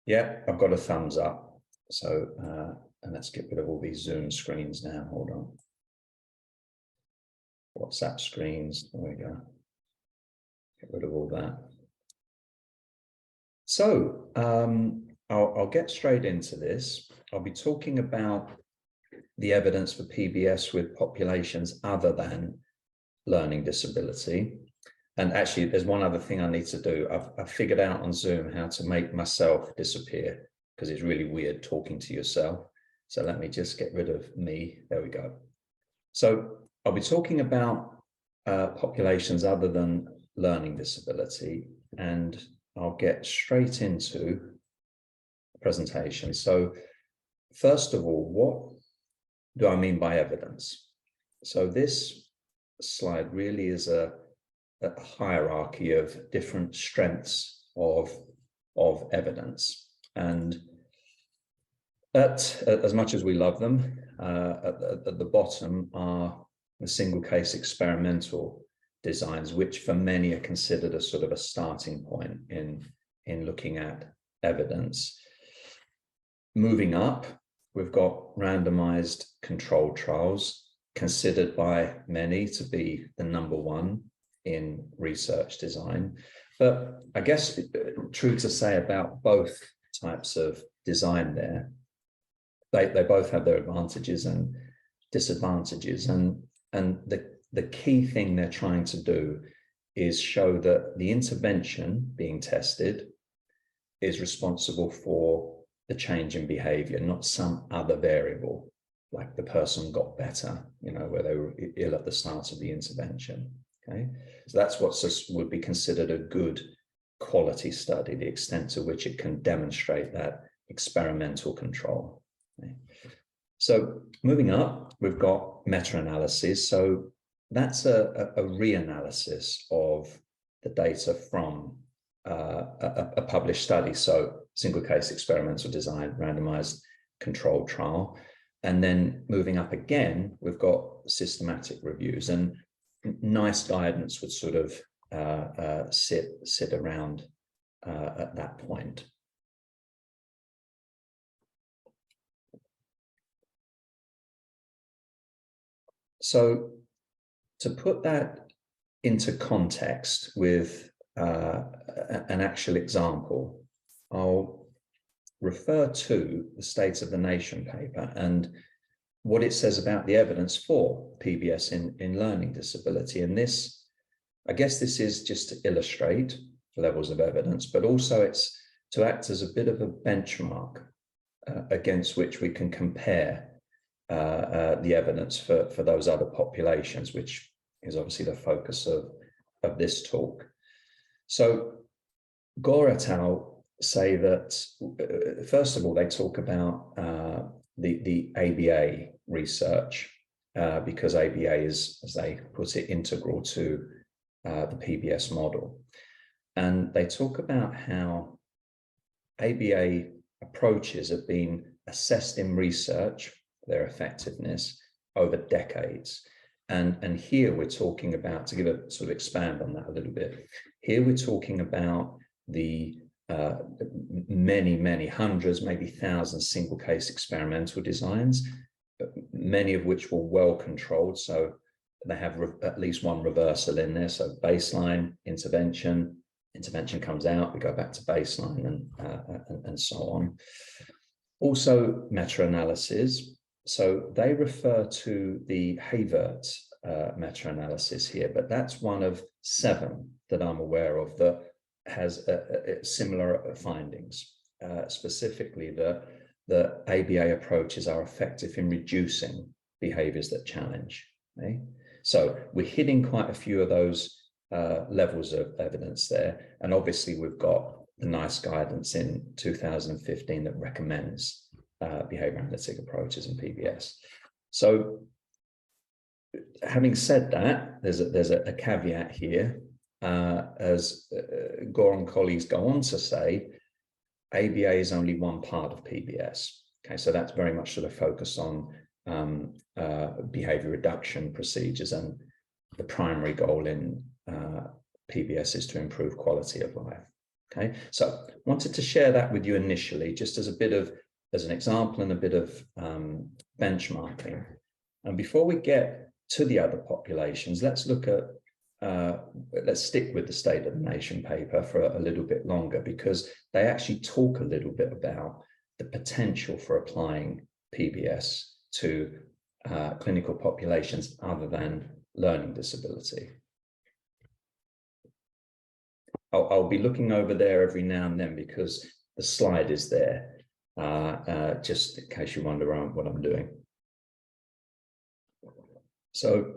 Yeah, I've got a thumbs up. So, and let's get rid of all these Zoom screens now. Hold on. WhatsApp screens. There we go. Get rid of all that. So, I'll get straight into this. I'll be talking about the evidence for PBS with populations other than learning disability. And actually, there's one other thing I need to do. I've figured out on Zoom how to make myself disappear, because it's really weird talking to yourself. So let me just get rid of me. There we go. So I'll be talking about populations other than learning disability, and I'll get straight into the presentation. So first of all, what do I mean by evidence? So this slide really is a hierarchy of different strengths of evidence, and as much as we love them, at the bottom are the single case experimental designs, which for many are considered a sort of a starting point in looking at evidence. Moving up, we've got randomized controlled trials, considered by many to be the #1 in research design. But I guess true to say about both types of design there, they both have their advantages and disadvantages. And the key thing they're trying to do is show that the intervention being tested is responsible for the change in behavior, not some other variable, like the person got better, you know, where they were ill at the start of the intervention. Okay, so that's what would be considered a good quality study, the extent to which it can demonstrate that experimental control. Okay. So moving up, we've got meta-analysis. So that's a reanalysis of the data from a published study. So single case experimental design, randomized controlled trial. And then moving up again, we've got systematic reviews, and nice guidance would sort of sit around at that point. So to put that into context with an actual example, I'll refer to the State of the Nation paper and what it says about the evidence for PBS in learning disability. And this, I guess this is just to illustrate levels of evidence, but also it's to act as a bit of a benchmark against which we can compare the evidence for those other populations, which is obviously the focus of this talk. So Gore et al. Say that, first of all, they talk about the ABA research, because ABA is, as they put it, integral to the PBS model. And they talk about how ABA approaches have been assessed in research, their effectiveness, over decades. And here we're talking about, to give a sort of expand on that a little bit, here we're talking about the many hundreds, maybe thousands single case experimental designs, many of which were well controlled. So they have at least one reversal in there. So baseline, intervention comes out, we go back to baseline, and so on. Also meta-analysis. So they refer to the Hayward meta-analysis here, but that's one of 7 that I'm aware of that has similar findings, specifically that the ABA approaches are effective in reducing behaviors that challenge. Okay? So we're hitting quite a few of those levels of evidence there. And obviously we've got the nice guidance in 2015 that recommends behavior analytic approaches in PBS. So having said that, there's a caveat here. As Gore and colleagues go on to say, ABA is only one part of PBS. Okay, so that's very much sort of focused on behavior reduction procedures, and the primary goal in PBS is to improve quality of life. Okay, so wanted to share that with you initially, just as an example and a bit of benchmarking. And before we get to the other populations, let's look at, let's stick with the State of the Nation paper for a little bit longer, because they actually talk a little bit about the potential for applying PBS to clinical populations other than learning disability. I'll be looking over there every now and then because the slide is there, just in case you wonder what I'm doing. So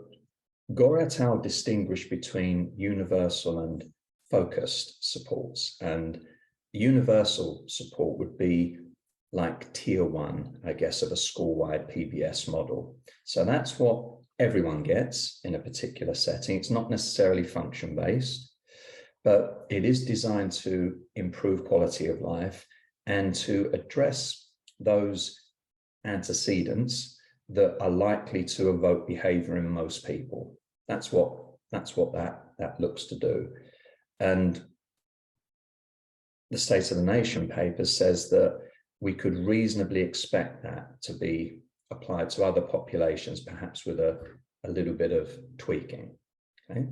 Gore et al. Distinguish between universal and focused supports, and universal support would be like tier 1, I guess, of a school-wide PBS model. So that's what everyone gets in a particular setting. It's not necessarily function-based, but it is designed to improve quality of life and to address those antecedents that are likely to evoke behavior in most people. That's what that looks to do. And the State of the Nation paper says that we could reasonably expect that to be applied to other populations, perhaps with a little bit of tweaking. Okay.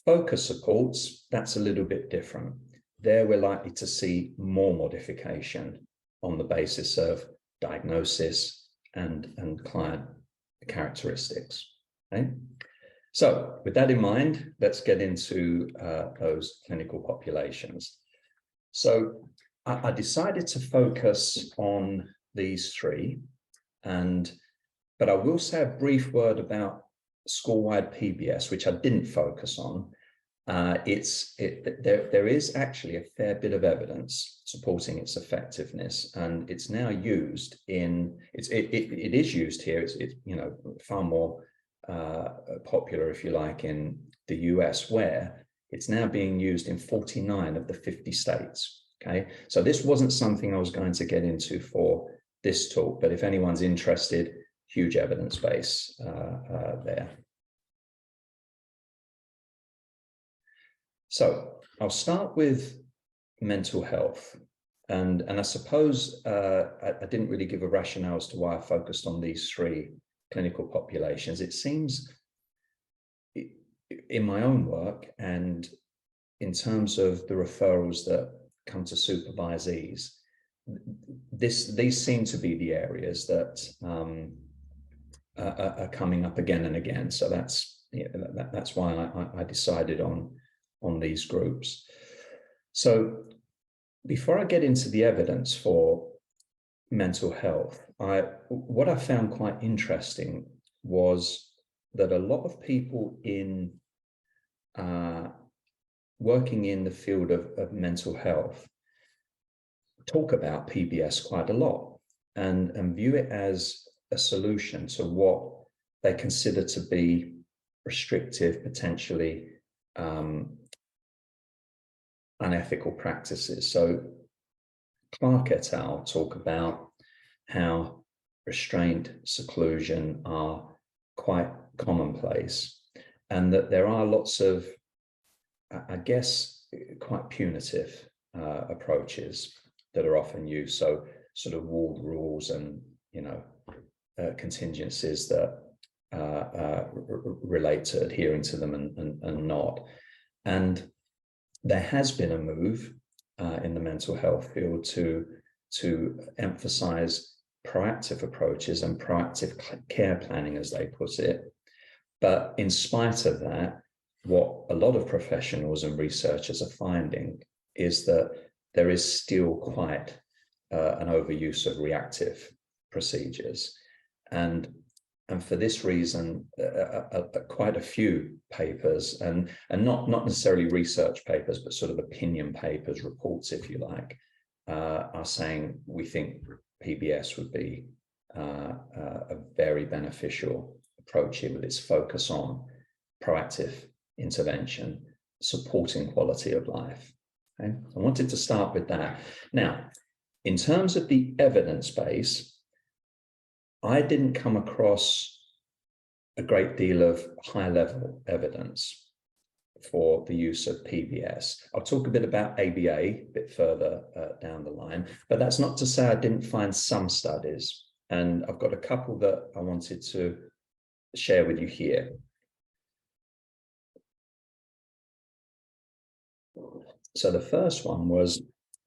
Focus supports, that's a little bit different. There we're likely to see more modification on the basis of diagnosis and client characteristics. Okay? So with that in mind, let's get into those clinical populations. So I decided to focus on these three, but I will say a brief word about school-wide PBS, which I didn't focus on. There is actually a fair bit of evidence supporting its effectiveness, and it's now used in it is used here. It's far more popular, if you like, in the US, where it's now being used in 49 of the 50 states. Okay, so this wasn't something I was going to get into for this talk, but if anyone's interested, huge evidence base there. So I'll start with mental health, and I suppose I didn't really give a rationale as to why I focused on these three clinical populations. It seems in my own work and in terms of the referrals that come to supervisees, these seem to be the areas that are coming up again and again. So that's why I decided on these groups. So before I get into the evidence for mental health, what I found quite interesting was that a lot of people in working in the field of mental health talk about PBS quite a lot and view it as a solution to what they consider to be restrictive, potentially unethical practices. So Clark et al. Talk about how restraint, seclusion are quite commonplace, and that there are lots of, I guess, quite punitive approaches that are often used. So sort of walled rules and, contingencies that relate to adhering to them and not. And there has been a move in the mental health field to emphasize proactive approaches and proactive care planning, as they put it. But in spite of that, what a lot of professionals and researchers are finding is that there is still quite an overuse of reactive procedures. And for this reason, quite a few papers, and not necessarily research papers, but sort of opinion papers, reports, if you like, are saying we think PBS would be a very beneficial approach here, with its focus on proactive intervention, supporting quality of life. Okay? I wanted to start with that. Now, in terms of the evidence base, I didn't come across a great deal of high-level evidence for the use of PBS. I'll talk a bit about ABA a bit further down the line, but that's not to say I didn't find some studies, and I've got a couple that I wanted to share with you here. So the first one was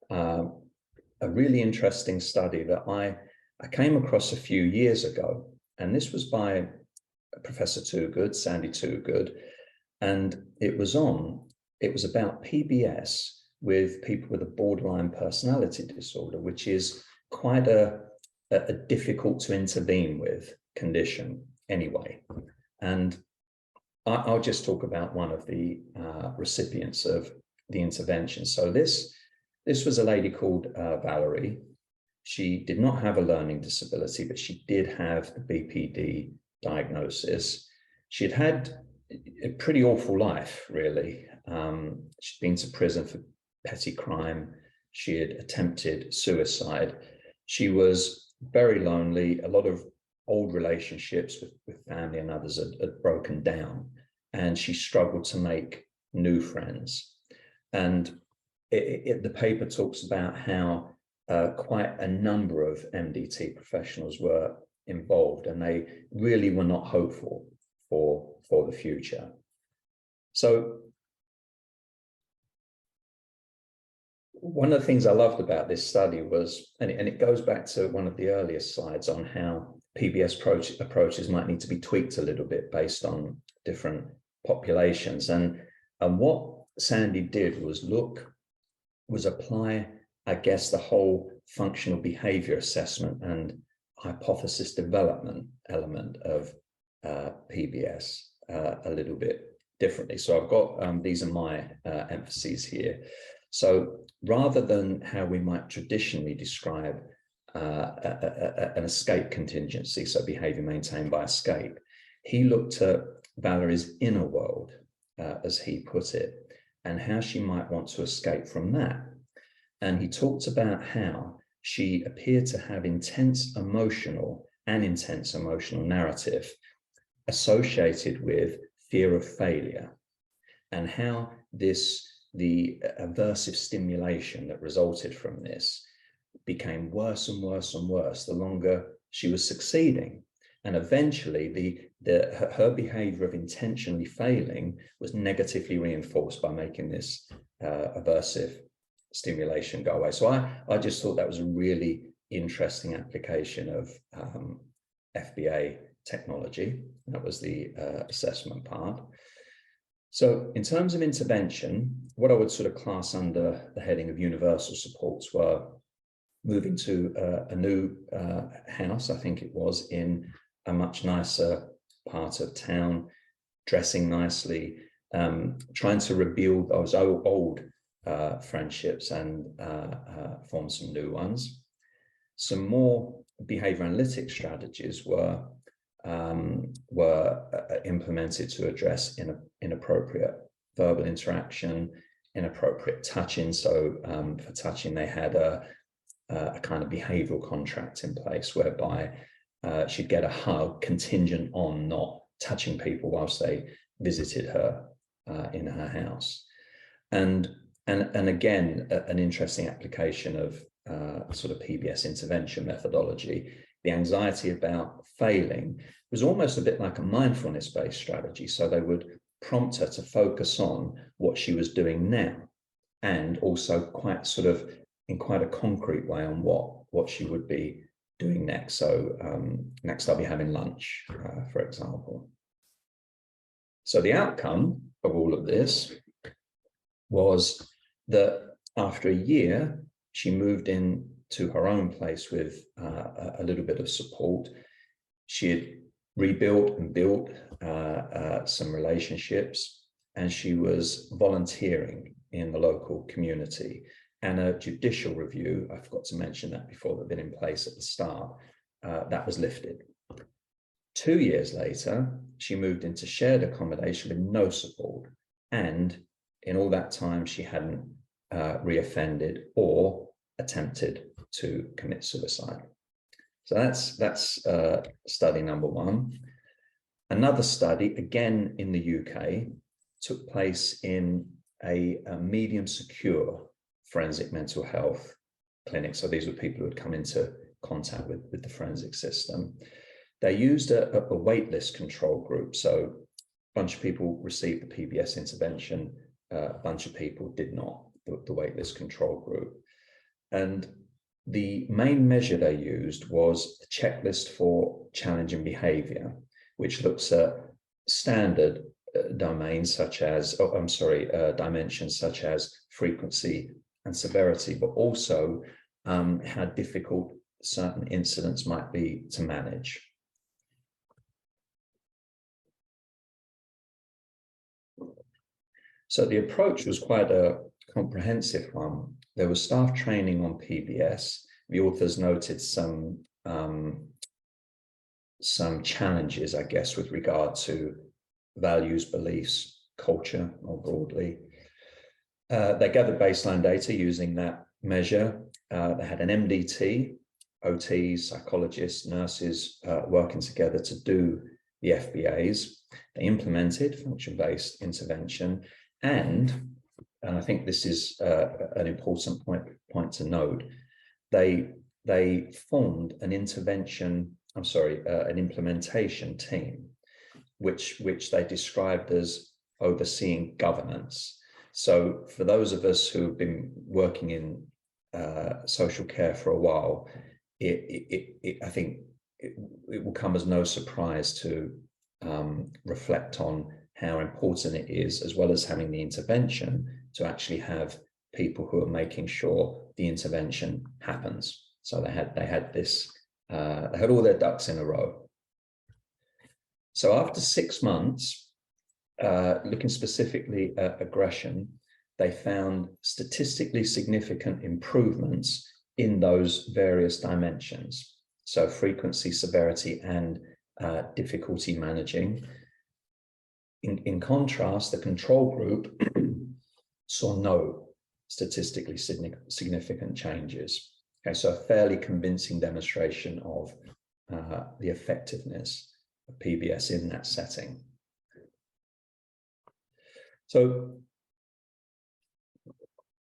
a really interesting study that I came across a few years ago, and this was by Professor Toogood, Sandy Toogood, and it was about PBS with people with a borderline personality disorder, which is quite a difficult to intervene with condition anyway. And I'll just talk about one of the recipients of the intervention. So this was a lady called Valerie. She did not have a learning disability, but she did have the BPD diagnosis. She had had a pretty awful life, really. She'd been to prison for petty crime. She had attempted suicide. She was very lonely. A lot of old relationships with family and others had broken down, and she struggled to make new friends. And the paper talks about how quite a number of MDT professionals were involved, and they really were not hopeful for the future. So one of the things I loved about this study was, and it goes back to one of the earlier slides on how PBS approaches might need to be tweaked a little bit based on different populations. And what Sandy did was apply, I guess, the whole functional behavior assessment and hypothesis development element of PBS a little bit differently. So I've got, these are my emphases here. So rather than how we might traditionally describe an escape contingency, so behavior maintained by escape, he looked at Valerie's inner world, as he put it, and how she might want to escape from that. And he talked about how she appeared to have intense emotional narrative associated with fear of failure, and how the aversive stimulation that resulted from this became worse and worse and worse the longer she was succeeding. And eventually her behavior of intentionally failing was negatively reinforced by making this aversive stimulation go away. So I just thought that was a really interesting application of FBA technology. That was the assessment part. So in terms of intervention, what I would sort of class under the heading of universal supports were moving to a new house, I think it was, in a much nicer part of town, dressing nicely, trying to rebuild those old friendships and form some new ones. Some more behavior analytic strategies were implemented to address inappropriate verbal interaction, inappropriate touching. So for touching, they had a kind of behavioral contract in place whereby she'd get a hug contingent on not touching people whilst they visited her in her house. And again, an interesting application of sort of PBS intervention methodology. The anxiety about failing was almost a bit like a mindfulness-based strategy. So they would prompt her to focus on what she was doing now, and also quite sort of in quite a concrete way on what she would be doing next. So next I'll be having lunch, for example. So the outcome of all of this was that after a year, she moved in to her own place with a little bit of support. She had rebuilt and built some relationships, and she was volunteering in the local community. And a judicial review, I forgot to mention that before, that had been in place at the start, that was lifted. 2 years later, she moved into shared accommodation with no support. And in all that time, she hadn't reoffended or attempted to commit suicide. So that's study number one. Another study, again in the UK, took place in a medium secure forensic mental health clinic. So these were people who had come into contact with the forensic system. They used a waitlist control group. So a bunch of people received the PBS intervention, a bunch of people did not, the waitlist control group. And the main measure they used was a checklist for challenging behavior, which looks at standard domains such as, dimensions such as frequency and severity, but also how difficult certain incidents might be to manage. So the approach was quite a comprehensive one. There was staff training on PBS. The authors noted some challenges, I guess, with regard to values, beliefs, culture more broadly. They gathered baseline data using that measure. They had an MDT, OTs, psychologists, nurses working together to do the FBAs. They implemented function-based intervention, and I think this is an important point to note, they formed an an implementation team, which they described as overseeing governance. So for those of us who have been working in social care for a while, I think it will come as no surprise to reflect on how important it is, as well as having the intervention, to actually have people who are making sure the intervention happens. So they had this, they had all their ducks in a row. So after 6 months, looking specifically at aggression, they found statistically significant improvements in those various dimensions. So frequency, severity, and difficulty managing. In contrast, the control group saw no statistically significant changes. Okay, so a fairly convincing demonstration of the effectiveness of PBS in that setting. So,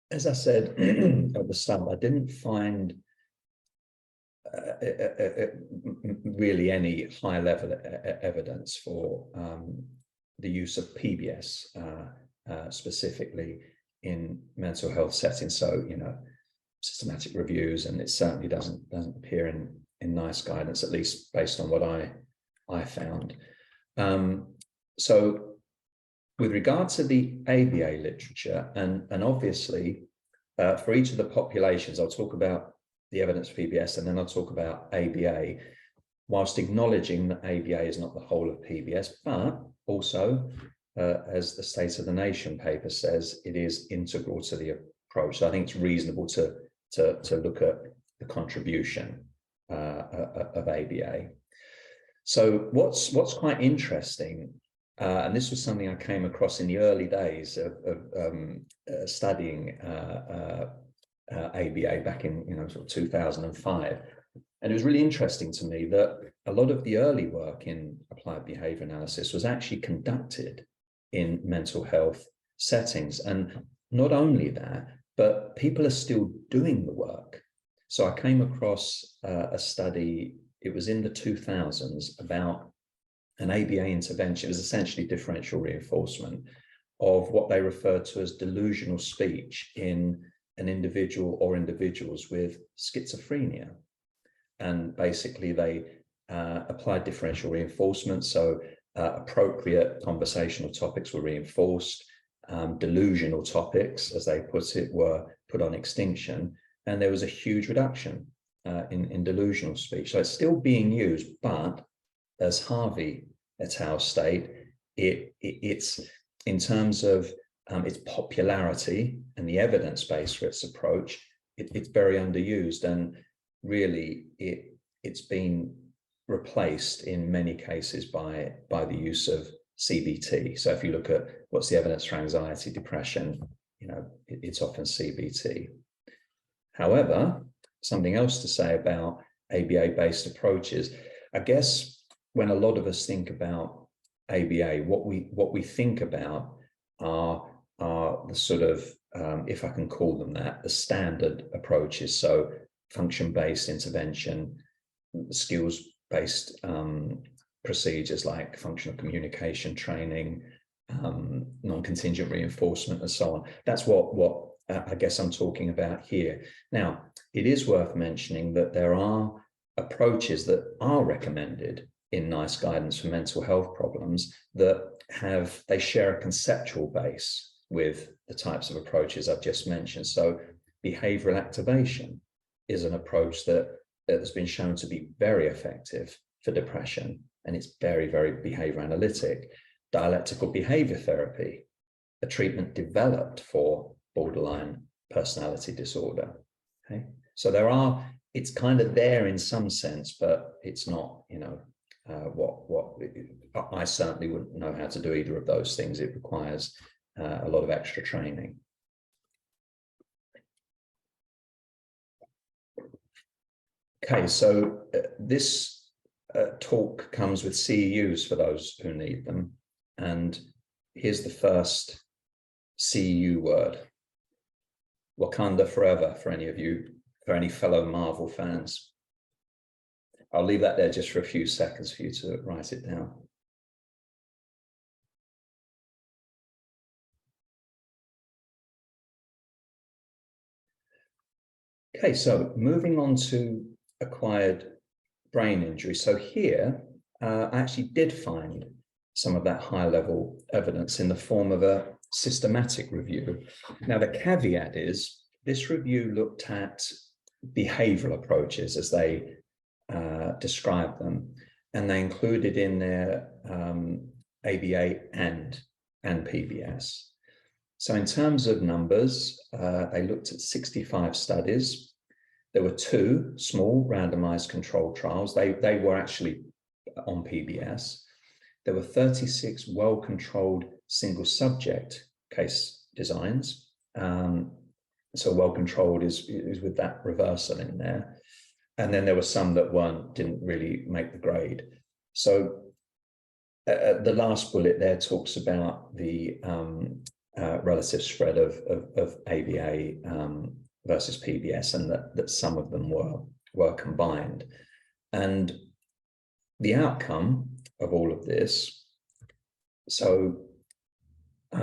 as I said at the start, I didn't find really any high-level evidence for the use of PBS specifically in mental health settings. So, systematic reviews, and it certainly doesn't appear in NICE guidance, at least based on what I found. So with regard to the ABA literature, and obviously for each of the populations, I'll talk about the evidence for PBS, and then I'll talk about ABA, whilst acknowledging that ABA is not the whole of PBS, but also, as the State of the Nation paper says, it is integral to the approach. So I think it's reasonable to look at the contribution of ABA. So what's quite interesting, and this was something I came across in the early days of studying ABA back in sort of 2005, and it was really interesting to me that a lot of the early work in applied behavior analysis was actually conducted in mental health settings, and not only that, but people are still doing the work. So I came across a study, it was in the 2000s, about an ABA intervention. It was essentially differential reinforcement of what they referred to as delusional speech in an individual or individuals with schizophrenia. And basically they applied differential reinforcement. So appropriate conversational topics were reinforced. Delusional topics, as they put it, were put on extinction. And there was a huge reduction in delusional speech. So it's still being used, but as Harvey et al. State, it's in terms of its popularity and the evidence base for its approach, it's very underused, and really it's been replaced in many cases by the use of CBT. So if you look at what's the evidence for anxiety, depression, it's often CBT. However, something else to say about ABA-based approaches, I guess when a lot of us think about ABA, what we think about are the sort of, if I can call them that, the standard approaches. So function-based intervention, skills-based procedures like functional communication training, non-contingent reinforcement, and so on. That's what I guess I'm talking about here. Now, it is worth mentioning that there are approaches that are recommended in NICE guidance for mental health problems that they share a conceptual base with the types of approaches I've just mentioned. So behavioral activation is an approach that has been shown to be very effective for depression, and it's very, very behavior analytic. Dialectical behavior therapy, a treatment developed for borderline personality disorder. Okay, so it's kind of there in some sense, but it's not, I certainly wouldn't know how to do either of those things. It requires a lot of extra training. Okay, so this talk comes with CEUs for those who need them. And here's the first CEU word: Wakanda forever, for any of you, for any fellow Marvel fans. I'll leave that there just for a few seconds for you to write it down. Okay, so moving on to acquired brain injury. So here, I actually did find some of that high-level evidence in the form of a systematic review. Now, the caveat is this review looked at behavioral approaches as they described them, and they included in their ABA and PBS. So in terms of numbers, they looked at 65 studies. There were 2 small randomized controlled trials. They were actually on PBS. There were 36 well-controlled single subject case designs. So well-controlled is with that reversal in there. And then there were some that didn't really make the grade. So the last bullet there talks about the relative spread of ABA versus PBS, and that some of them were combined. And the outcome of all of this, so I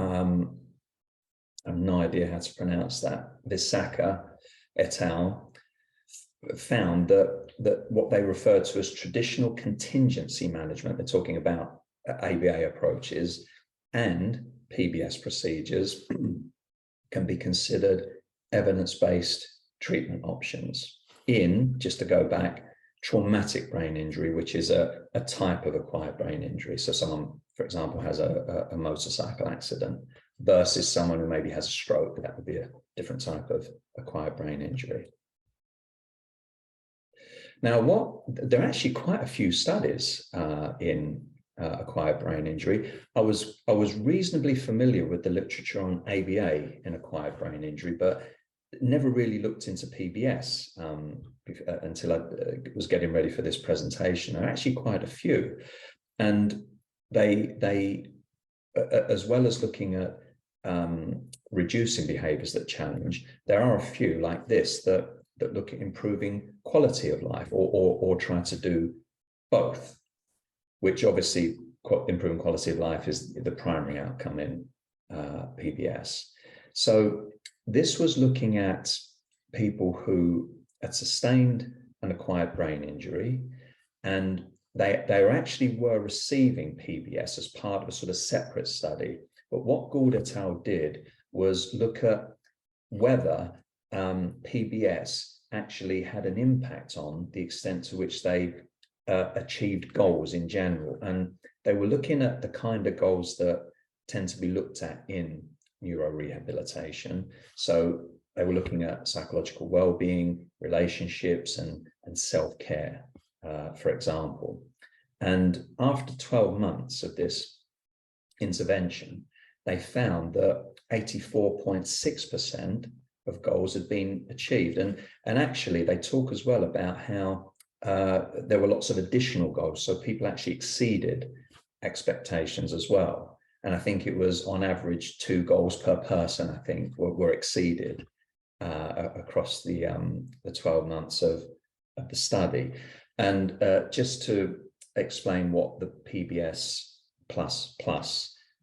have no idea how to pronounce that, Visaka et al. Found that what they referred to as traditional contingency management, they're talking about ABA approaches and PBS procedures, can be considered evidence-based treatment options in, just to go back, traumatic brain injury, which is a type of acquired brain injury. So someone, for example, has a motorcycle accident versus someone who maybe has a stroke. That would be a different type of acquired brain injury. Now, there are actually quite a few studies in acquired brain injury. I was reasonably familiar with the literature on ABA in acquired brain injury, but never really looked into PBS until I was getting ready for this presentation. There are actually quite a few, and they as well as looking at reducing behaviors that challenge, there are a few like this that look at improving quality of life or try to do both, which obviously improving quality of life is the primary outcome in PBS. So this was looking at people who had sustained an acquired brain injury, and they actually were receiving PBS as part of a sort of separate study. But what Gould et al. Did was look at whether PBS actually had an impact on the extent to which they achieved goals in general. And they were looking at the kind of goals that tend to be looked at in neurorehabilitation. So they were looking at psychological well-being, relationships, and self-care, for example. And after 12 months of this intervention, they found that 84.6% of goals had been achieved. And actually, they talk as well about how there were lots of additional goals. So people actually exceeded expectations as well. And I think it was on average 2 goals per person, I think, were exceeded across the 12 months of the study. And just to explain what the PBS plus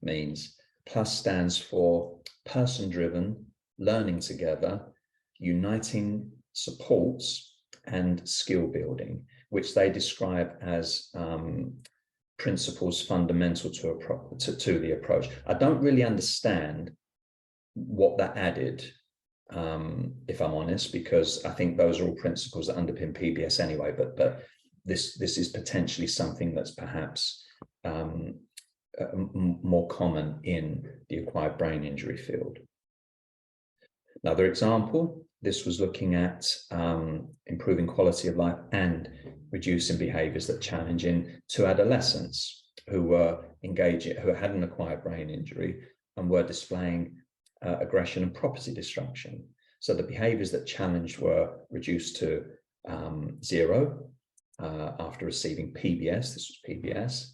means, plus stands for person-driven, learning together, uniting supports, and skill building, which they describe as principles fundamental to the approach. I don't really understand what that added, if I'm honest, because I think those are all principles that underpin PBS anyway, but this is potentially something that's perhaps more common in the acquired brain injury field. Another example, this was looking at improving quality of life and reducing behaviours that challenge in 2 adolescents who were engaging, who had an acquired brain injury and were displaying aggression and property destruction. So the behaviours that challenged were reduced to 0 after receiving PBS, this was PBS,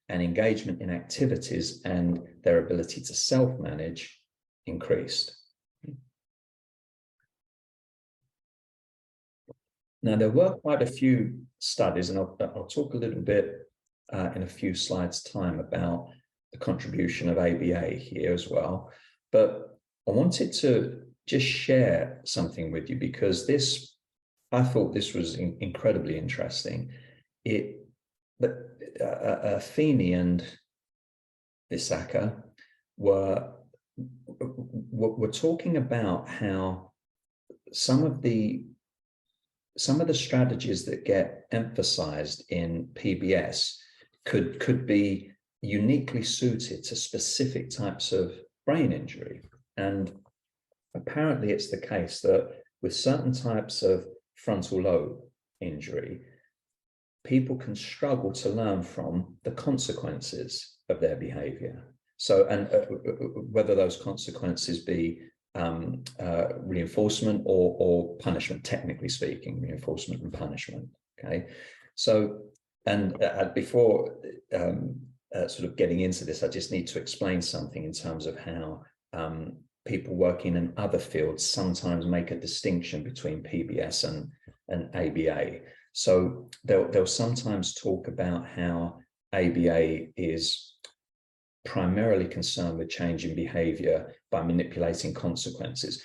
and engagement in activities and their ability to self-manage increased. Now, there were quite a few studies, and I'll talk a little bit in a few slides' time about the contribution of ABA here as well. But I wanted to just share something with you because I thought this was incredibly interesting. Feeney and Visaka were talking about how some of the strategies that get emphasized in PBS could be uniquely suited to specific types of brain injury. And apparently it's the case that with certain types of frontal lobe injury, people can struggle to learn from the consequences of their behavior. So, and whether those consequences be reinforcement or punishment, technically speaking, reinforcement and punishment. Okay, so and before sort of getting into this, I just need to explain something in terms of how people working in other fields sometimes make a distinction between PBS and ABA. So they'll sometimes talk about how ABA is primarily concerned with changing behavior by manipulating consequences.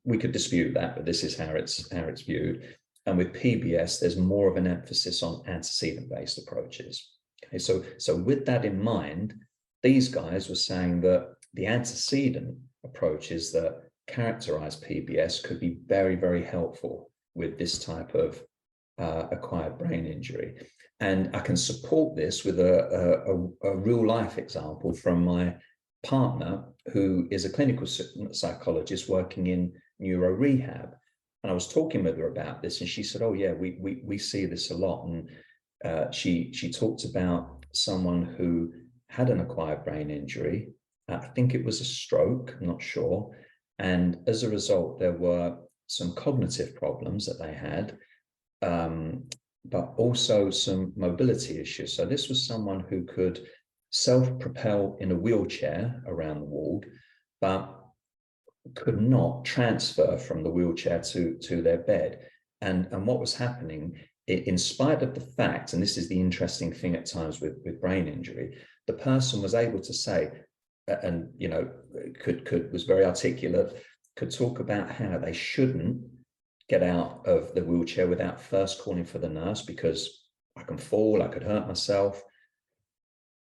We could dispute that, but this is how it's viewed. And with PBS, there's more of an emphasis on antecedent-based approaches. Okay, so with that in mind, these guys were saying that the antecedent approaches that characterize PBS could be very, very helpful with this type of acquired brain injury. And I can support this with a real life example from my partner, who is a clinical psychologist working in neuro rehab. And I was talking with her about this, and she said, "Oh yeah, we see this a lot." And she talked about someone who had an acquired brain injury. I think it was a stroke, I'm not sure. And as a result, there were some cognitive problems that they had, but also some mobility issues. So this was someone who could self-propel in a wheelchair around the ward, but could not transfer from the wheelchair to their bed. And what was happening, in spite of the fact, and this is the interesting thing at times with brain injury, the person was able to say, and was very articulate, could talk about how they shouldn't get out of the wheelchair without first calling for the nurse, because I can fall, I could hurt myself.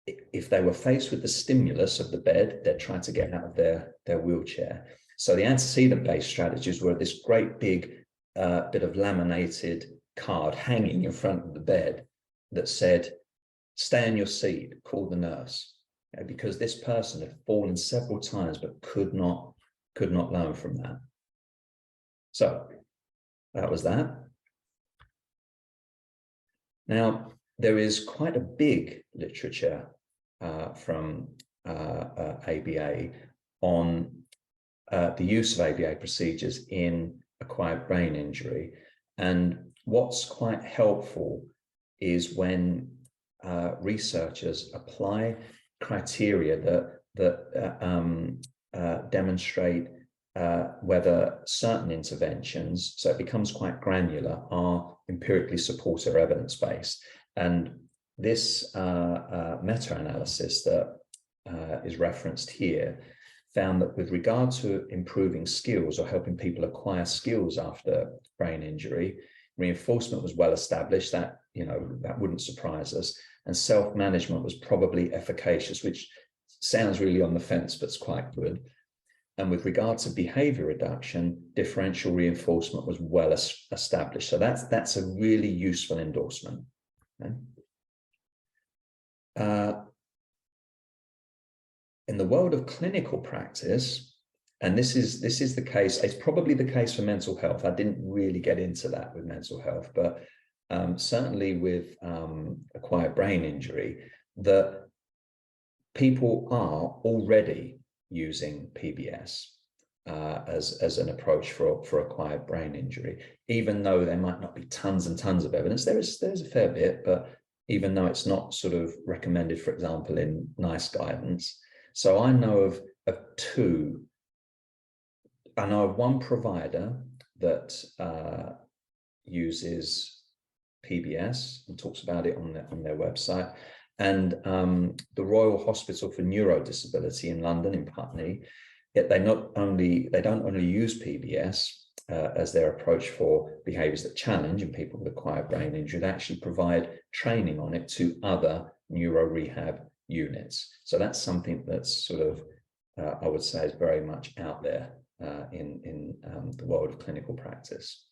If they were faced with the stimulus of the bed, they'd try to get out of their wheelchair. So the antecedent-based strategies were this great big bit of laminated card hanging in front of the bed that said, "Stay in your seat, call the nurse," because this person had fallen several times but could not learn from that. So that was that. Now, there is quite a big literature from ABA on the use of ABA procedures in acquired brain injury. And what's quite helpful is when researchers apply criteria that demonstrate whether certain interventions, so it becomes quite granular, are empirically supported or evidence-based. And this meta-analysis that is referenced here found that with regard to improving skills or helping people acquire skills after brain injury, reinforcement was well established. That, that wouldn't surprise us. And self-management was probably efficacious, which sounds really on the fence, but it's quite good. And with regard to behavior reduction, differential reinforcement was well established. So that's a really useful endorsement. Okay? In the world of clinical practice, and this is the case, it's probably the case for mental health. I didn't really get into that with mental health, but certainly with acquired brain injury, that people are already using PBS as an approach for acquired brain injury, even though there might not be tons and tons of evidence. There's a fair bit, but even though it's not sort of recommended, for example, in NICE guidance. So I know of two. I know of one provider that uses PBS and talks about it on their website, and the Royal Hospital for Neurodisability in London, in Putney. Yet they don't only use PBS as their approach for behaviours that challenge in people with acquired brain injury. They actually provide training on it to other neuro rehab units. So that's something that's sort of, I would say, is very much out there in the world of clinical practice.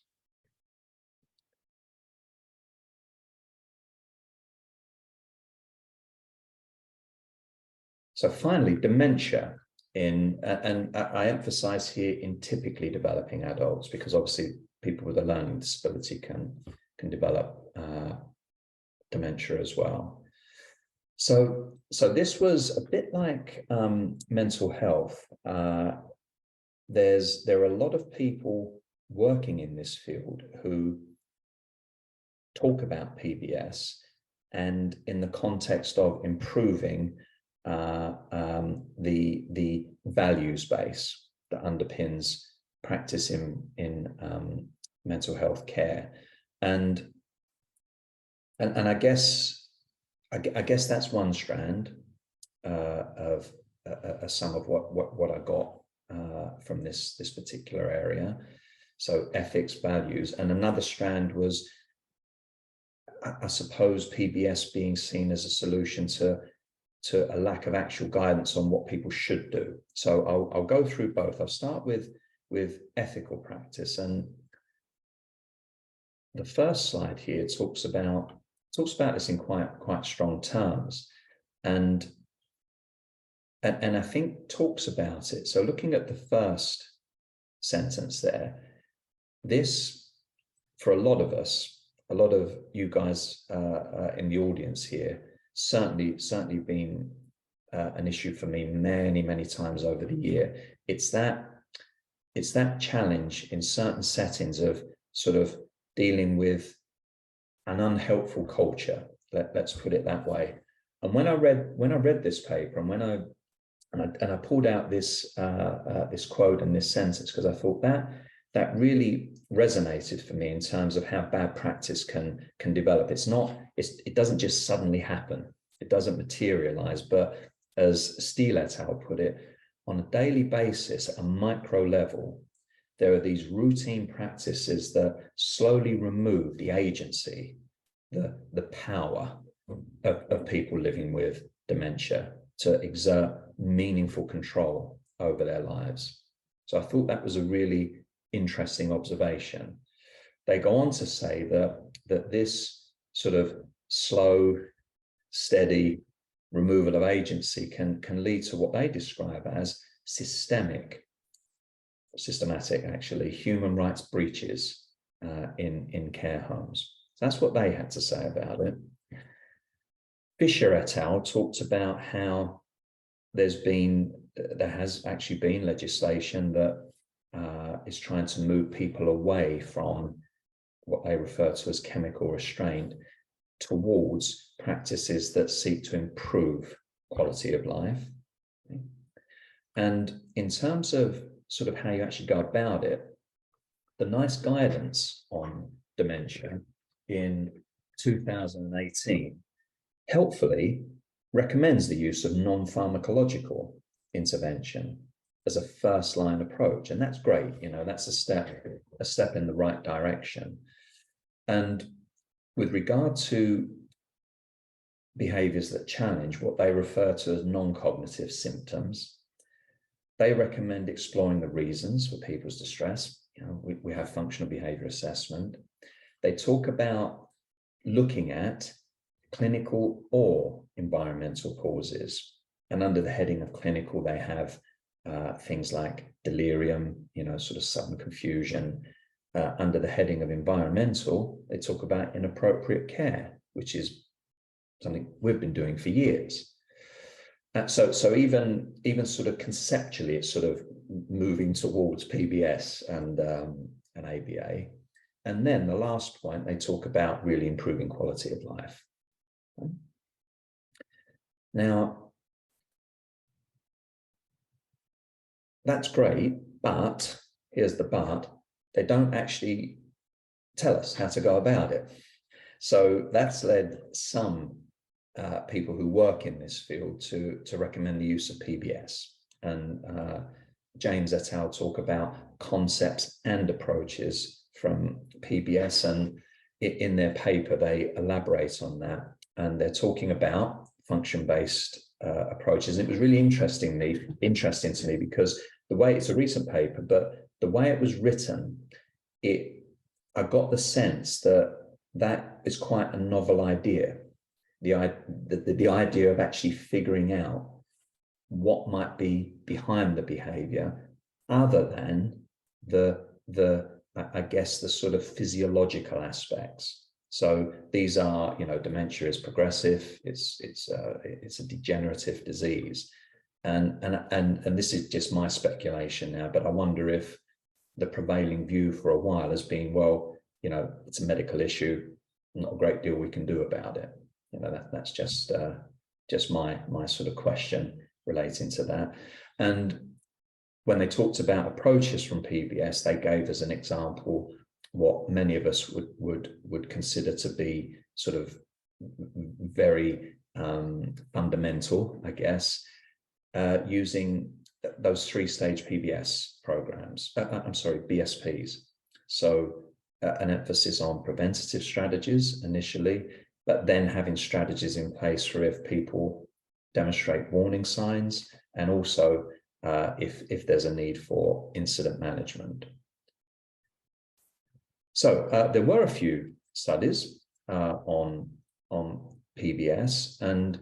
So finally, dementia and I emphasize here in typically developing adults, because obviously people with a learning disability can develop dementia as well. So this was a bit like mental health. There are a lot of people working in this field who talk about PBS and in the context of improving the values base that underpins practice in mental health care, and I guess that's one strand of some of what I got from this particular area. So ethics, values, and another strand was, I suppose, PBS being seen as a solution to a lack of actual guidance on what people should do. So I'll go through both. I'll start with ethical practice, and the first slide here talks about this in quite strong terms, and I think talks about it. So looking at the first sentence there, this, for a lot of us, a lot of you guys in the audience here, certainly been an issue for me many times over the year. It's that challenge in certain settings of sort of dealing with an unhelpful culture. Let's put it that way. And when I read this paper, and I pulled out this this quote and this sentence, because I thought that really resonated for me in terms of how bad practice can develop. It doesn't just suddenly happen. It doesn't materialize, but as Steele et al. Put it, on a daily basis at a micro level, there are these routine practices that slowly remove the agency, the power of people living with dementia to exert meaningful control over their lives. So I thought that was a really interesting observation. They go on to say that this sort of slow, steady removal of agency can lead to what they describe as systematic actually human rights breaches in care homes. So that's what they had to say about it. Fisher et al. Talked about how there has actually been legislation that is trying to move people away from what they refer to as chemical restraint towards practices that seek to improve quality of life. And in terms of sort of how you actually go about it, the nice guidance on dementia in 2018 helpfully recommends the use of non-pharmacological intervention as a first-line approach. And that's great, you know, that's a step in the right direction. And with regard to behaviors that challenge what they refer to as non-cognitive symptoms, they recommend exploring the reasons for people's distress. You know, we have functional behavior assessment. They talk about looking at clinical or environmental causes. And under the heading of clinical, they have things like delirium, you know, sort of sudden confusion. Under the heading of environmental, they talk about inappropriate care, which is something we've been doing for years. So even sort of conceptually, it's sort of moving towards PBS and ABA. And then the last point, they talk about really improving quality of life. Now, that's great, but here's the but, they don't actually tell us how to go about it. So that's led some people who work in this field to recommend the use of PBS. And James et al. Talk about concepts and approaches from PBS, and in their paper they elaborate on that, and they're talking about function-based approaches. And it was really interesting to me because the way, it's a recent paper, but the way it was written, I got the sense that is quite a novel idea. The idea of actually figuring out what might be behind the behavior, other than I guess the sort of physiological aspects. So these are, you know, dementia is progressive. It's a degenerative disease, and this is just my speculation now. But I wonder if the prevailing view for a while has been, well, you know, it's a medical issue, not a great deal we can do about it. You know, that's just my sort of question relating to that. And when they talked about approaches from PBS, they gave as an example what many of us would consider to be sort of very fundamental, I guess, using those three-stage PBS programs. BSPs. So an emphasis on preventative strategies initially, but then having strategies in place for if people demonstrate warning signs, and also if there's a need for incident management. So there were a few studies on PBS, and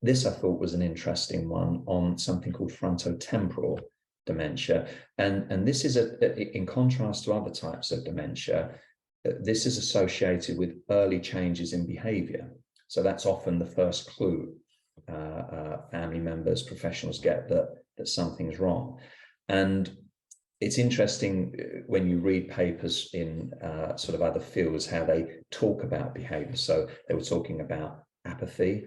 this I thought was an interesting one on something called frontotemporal dementia. And this is, in contrast to other types of dementia, this is associated with early changes in behavior. So that's often the first clue family members, professionals get that something's wrong. And it's interesting when you read papers in sort of other fields, how they talk about behavior. So they were talking about apathy,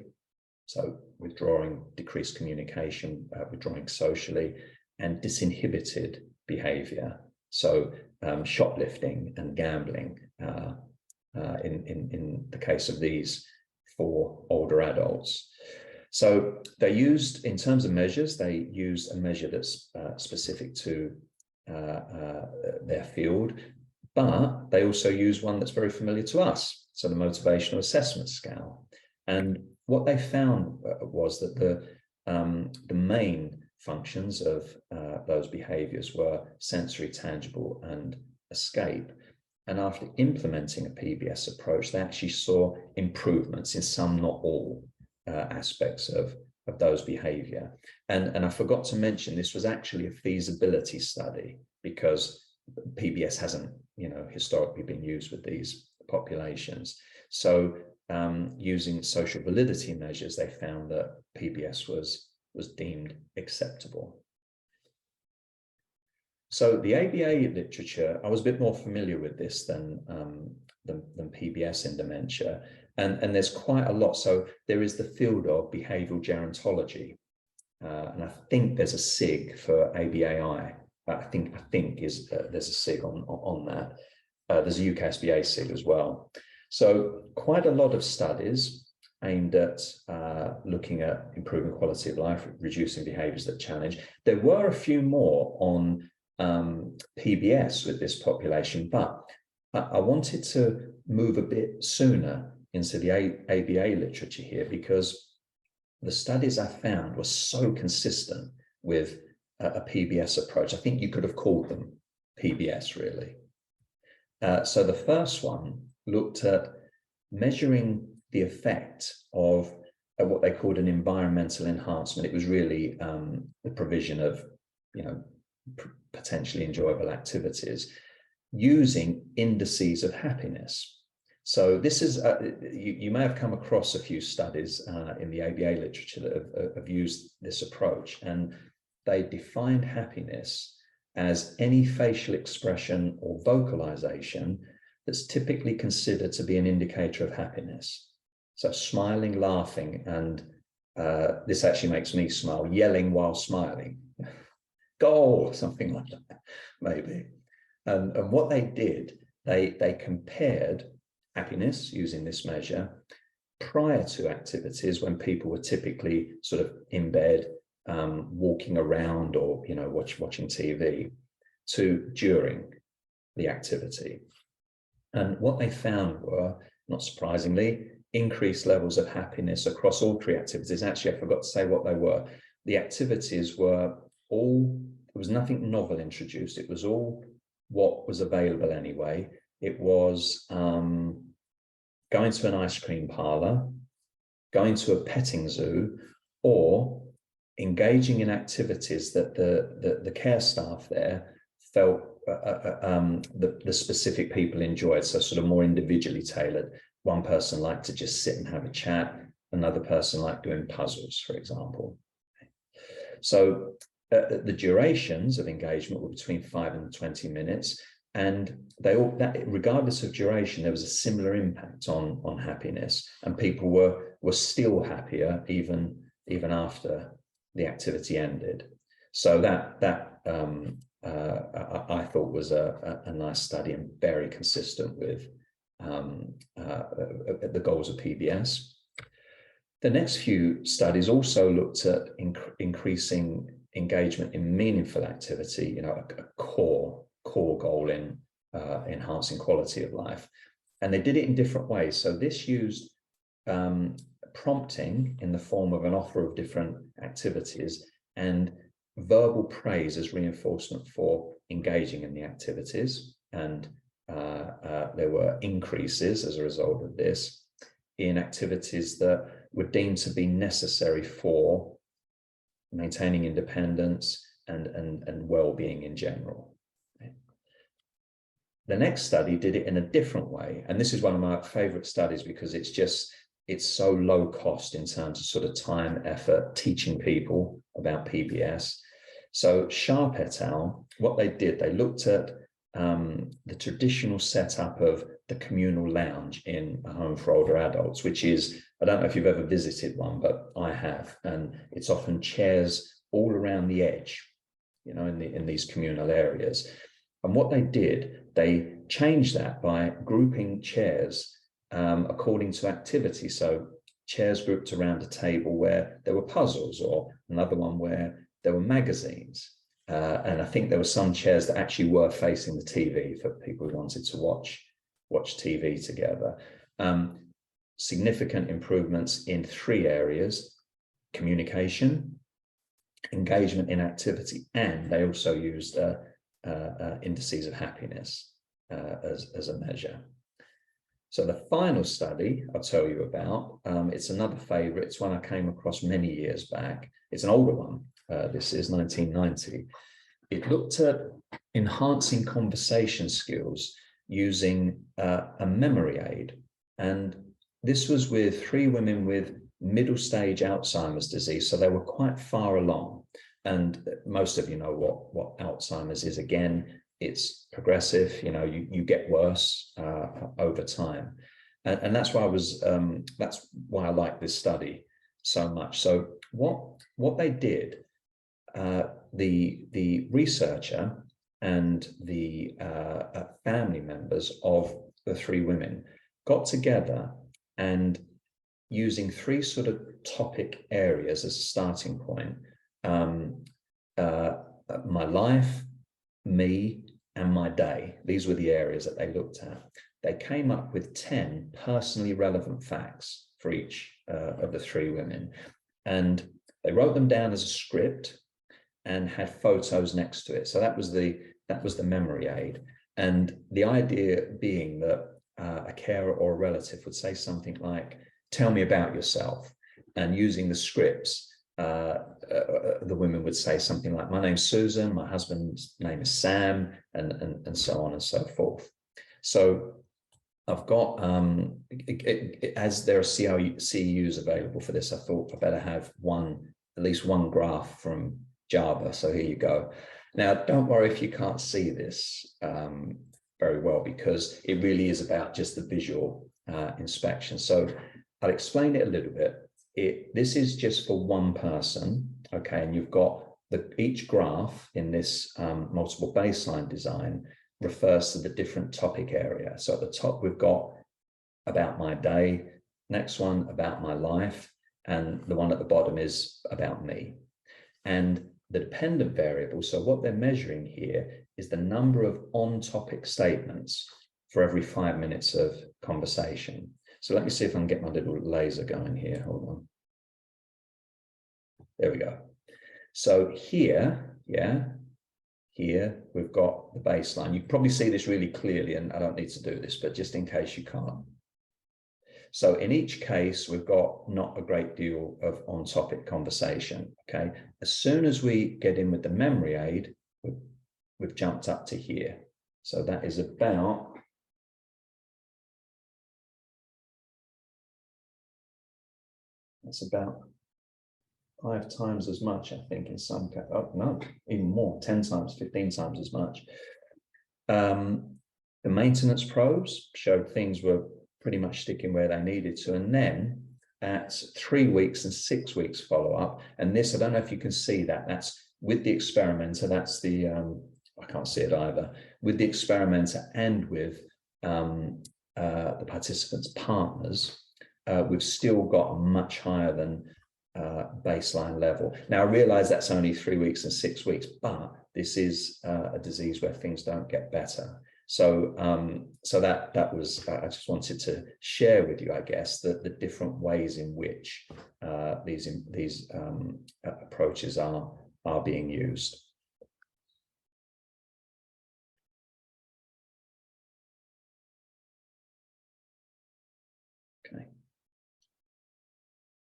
so withdrawing, decreased communication, withdrawing socially, and disinhibited behavior. So shoplifting and gambling in the case of these for older adults. So they used, in terms of measures, they used a measure that's specific to their field, but they also use one that's very familiar to us, so the motivational assessment scale. And what they found was that the main functions of those behaviors were sensory, tangible, and escape. And after implementing a PBS approach, they actually saw improvements in some, not all, aspects of those behavior. And I forgot to mention, this was actually a feasibility study, because PBS hasn't, you know, historically been used with these populations. So using social validity measures, they found that PBS was deemed acceptable. So the ABA literature, I was a bit more familiar with this than PBS in dementia, and there's quite a lot. So there is the field of behavioural gerontology, and I think there's a SIG for ABAI. I think there's a SIG on that. There's a UKSBA SIG as well. So quite a lot of studies aimed at looking at improving quality of life, reducing behaviours that challenge. There were a few more on PBS with this population, but I wanted to move a bit sooner into the ABA literature here, because the studies I found were so consistent with a PBS approach. I think you could have called them PBS, really. So the first one looked at measuring the effect of what they called an environmental enhancement. It was really the provision of, potentially enjoyable activities using indices of happiness. So this is, you may have come across a few studies in the ABA literature that have used this approach, and they defined happiness as any facial expression or vocalization that's typically considered to be an indicator of happiness. So smiling, laughing, and this actually makes me smile, yelling while smiling. Go, something like that, maybe. And what they did, they compared happiness using this measure prior to activities when people were typically sort of in bed, walking around, or watching TV, to during the activity. And what they found were, not surprisingly, increased levels of happiness across all three activities. Actually, I forgot to say what they were. The activities were all, there was nothing novel introduced. It was all what was available anyway. It was going to an ice cream parlor, going to a petting zoo, or engaging in activities that the care staff there felt the specific people enjoyed, so sort of more individually tailored. One person liked to just sit and have a chat. Another person liked doing puzzles, for example. So the durations of engagement were between 5 and 20 minutes. And they all, regardless of duration, there was a similar impact on happiness, and people were still happier even after the activity ended. So that I thought was a nice study and very consistent with the goals of PBS. The next few studies also looked at increasing engagement in meaningful activity, a core goal in enhancing quality of life. And they did it in different ways. So this used prompting in the form of an offer of different activities and verbal praise as reinforcement for engaging in the activities. And there were increases as a result of this in activities that were deemed to be necessary for maintaining independence and well-being in general. The next study did it in a different way. And this is one of my favorite studies because it's so low cost in terms of sort of time, effort, teaching people about PBS. So Sharp et al., what they did, they looked at the traditional setup of the communal lounge in a home for older adults, which is, I don't know if you've ever visited one, but I have, and it's often chairs all around the edge, in these communal areas. And what they did, they changed that by grouping chairs according to activity. So chairs grouped around a table where there were puzzles, or another one where there were magazines. And I think there were some chairs that actually were facing the TV for people who wanted to watch TV together. Significant improvements in 3 areas: communication, engagement in activity, and they also used indices of happiness as a measure. So the final study I'll tell you about, it's another favorite. It's one I came across many years back. It's an older one. This is 1990. It looked at enhancing conversation skills using a memory aid. And this was with 3 women with middle stage Alzheimer's disease. So they were quite far along. And most of you know what Alzheimer's is. Again, it's progressive. You know, you get worse over time, and that's why I like this study so much. So what they did, the researcher and the family members of the 3 women got together, and using 3 sort of topic areas as a starting point, my life, me, and my day. These were the areas that they looked at. They came up with 10 personally relevant facts for each of the 3 women, and they wrote them down as a script and had photos next to it. So that was the memory aid. And the idea being that a carer or a relative would say something like, "Tell me about yourself." And using the scripts, the women would say something like, "My name's Susan, my husband's name is Sam," and so on and so forth. So I've got, as there are CEUs available for this, I thought I better have at least one graph from Java. So here you go. Now, don't worry if you can't see this very well, because it really is about just the visual inspection. So I'll explain it a little bit. This is just for one person, okay? And you've got each graph in this multiple baseline design refers to the different topic area. So at the top, we've got about my day, next one about my life, and the one at the bottom is about me. And the dependent variable, so what they're measuring here is the number of on-topic statements for every 5 minutes of conversation. So let me see if I can get my little laser going here. Hold on. There we go. So here, here we've got the baseline. You can probably see this really clearly, and I don't need to do this, but just in case you can't. So in each case, we've got not a great deal of on-topic conversation, okay? As soon as we get in with the memory aid, we've jumped up to here. So that is about, that's about 5 times as much, I think, in some cases. Oh, no, even more, 10 times, 15 times as much. The maintenance probes showed things were pretty much sticking where they needed to. And then at 3 weeks and 6 weeks follow-up, and this, I don't know if you can see that, that's with the experimenter, that's the, I can't see it either, with the experimenter and with the participants' partners, we've still got a much higher than baseline level. Now, I realize that's only 3 weeks and 6 weeks, but this is a disease where things don't get better. So, so that was, I just wanted to share with you, I guess, the different ways in which these approaches are being used. Okay.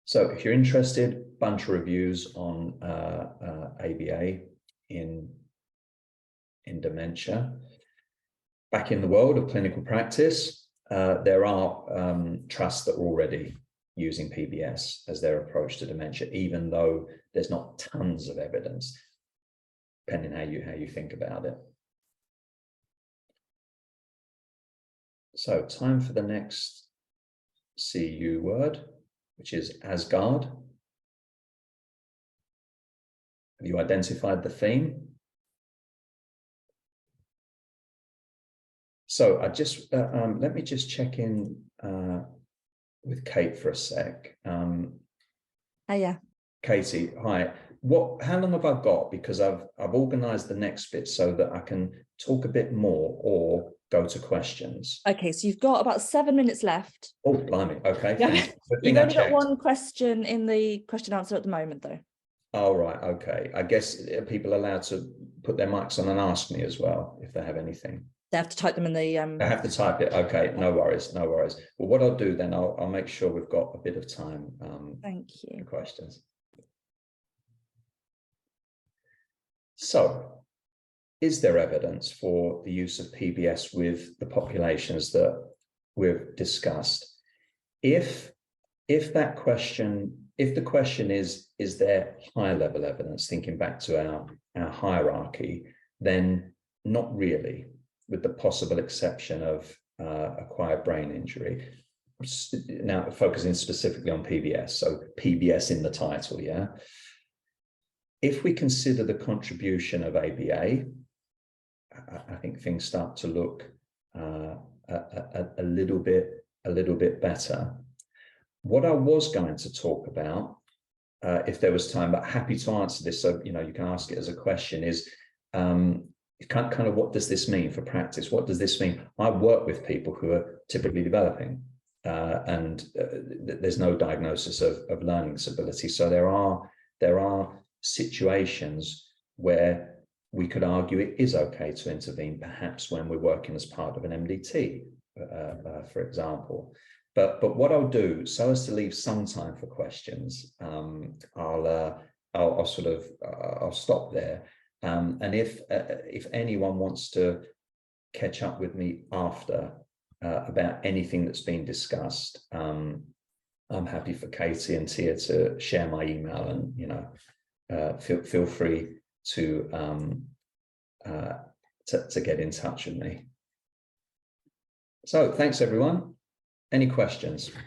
So if you're interested, bunch of reviews on ABA in dementia. Back in the world of clinical practice, there are trusts that are already using PBS as their approach to dementia, even though there's not tons of evidence, depending how you think about it. So time for the next CU word, which is Asgard. Have you identified the theme? So I just, let me just check in with Kate for a sec. Yeah. Katie, hi. How long have I got? Because I've organized the next bit so that I can talk a bit more or go to questions. Okay, so you've got about 7 minutes left. Oh, blimey. Okay. Yeah. You've only got one question in the question answer at the moment, though. Oh, right. Okay. I guess people are allowed to put their mics on and ask me as well if they have anything. They have to type them in the... I have to type it. Okay, no worries, no worries. Well, what I'll do then, I'll make sure we've got a bit of time Thank you. for questions. So, is there evidence for the use of PBS with the populations that we've discussed? If that question if the question is there higher level evidence, thinking back to our hierarchy, then not really, with the possible exception of acquired brain injury. Now focusing specifically on PBS, so PBS in the title, yeah. If we consider the contribution of ABA, I think things start to look a little bit better. What I was going to talk about, if there was time, but happy to answer this, so you can ask it as a question, is kind of what does this mean for practice? What does this mean? I work with people who are typically developing, and there's no diagnosis of learning disability. So there are situations where we could argue it is okay to intervene, perhaps when we're working as part of an MDT, for example. But what I'll do, so as to leave some time for questions, I'll stop there. And if anyone wants to catch up with me after about anything that's been discussed, I'm happy for Katie and Tia to share my email, and feel free to get in touch with me. So thanks everyone. Any questions?